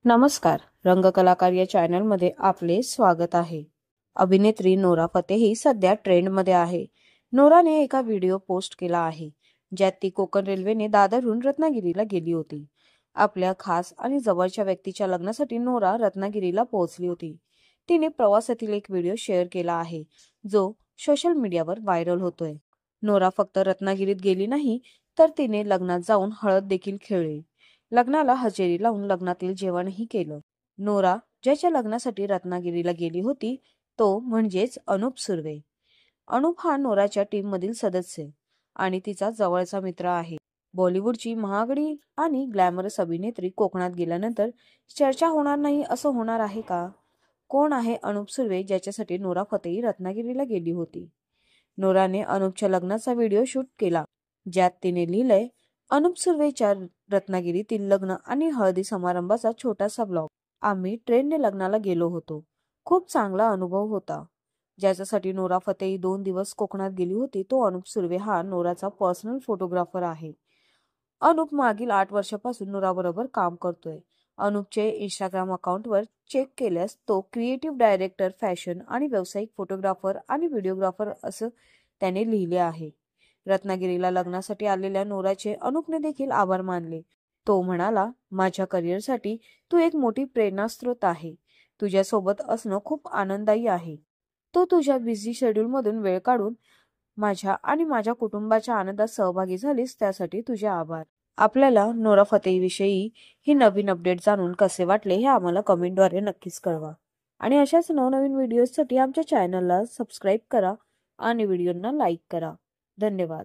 नमस्कार, रंगकलाकार या चॅनलमध्ये आपले स्वागत आहे। अभिनेत्री नोरा फतेही सध्या ट्रेंडमध्ये आहे। नोराने एका व्हिडिओ पोस्ट केला आहे, ज्यात ती कोकण रेल्वेने दादरहून रत्नागिरीला गेली होती। आपल्या खास आणि जवळच्या व्यक्तीच्या लग्नासाठी नोरा रत्नागिरीला पोहोचली होती। तिने प्रवासातील एक व्हिडिओ शेअर केला आहे, जो सोशल मीडियावर व्हायरल होतोय। नोरा फक्त रत्नागिरीत गेली नाही, तर तिने लग्नात जाऊन हळद देखील खेळली। लग्नाला हजेरी लावून लग्नातील जेवणही केलं। नोरा ज्याच्या लग्नासाठी रत्नागिरीला गेली होती, तो म्हणजेच अनुप सुर्वे। अनुप हा नोराच्या टीम मधील सदस्य आणि तिचा जवळचा मित्र आहे। बॉलिवूडची महागडी आणि ग्लॅमरस अभिनेत्री कोकणात गेल्यानंतर चर्चा होणार नाही असं होणार आहे का? कोण आहे अनुप सुर्वे, ज्याच्यासाठी नोरा फतेही रत्नागिरीला गेली होती? नोराने अनुपच्या लग्नाचा व्हिडिओ शूट केला, ज्यात तिने लिहिलंय, अनुप सुर्वेच्या रत्नागिरीतील लग्न आणि हळदी समारंभाचा छोटासा ब्लॉग। आम्ही ट्रेनने लग्नाला गेलो होतो। खूप चांगला अनुभव होता। ज्याच्यासाठी नोरा फतेही 2 दिवस कोकणात गेली होती, तो अनुप सुर्वे हा नोराचा पर्सनल फोटोग्राफर आहे। अनुप मागील 8 वर्षापासून नोराबरोबर काम करतोय। अनुपचे इंस्टाग्राम अकाउंटवर चेक केल्यास तो क्रिएटिव्ह डायरेक्टर, फॅशन आणि व्यावसायिक फोटोग्राफर आणि व्हिडिओग्राफर असं त्याने लिहिले आहे। रत्नागिरीला लग्नासाठी आलेल्या नोराचे अनुपने देखील आभार मानले। तो म्हणाला, माझ्या करिअरसाठी तू एक मोठी प्रेरणास्रोत आहे। तुझ्यासोबत असणं खूप आनंददायी आहे। तो तुझ्या बिझी शेड्यूलमधून वेळ काढून माझ्या आणि माझ्या कुटुंबाच्या आनंदात सहभागी झालीस, त्यासाठी तुझे आभार। आपल्याला नोरा फतेहीविषयी ही नवीन अपडेट जाणून कसे वाटले हे आम्हाला कमेंटद्वारे नक्कीच कळवा। आणि अशाच नवनवीन व्हिडिओसाठी आमच्या चॅनलला सबस्क्राईब करा आणि व्हिडिओंना लाईक करा। धन्यवाद।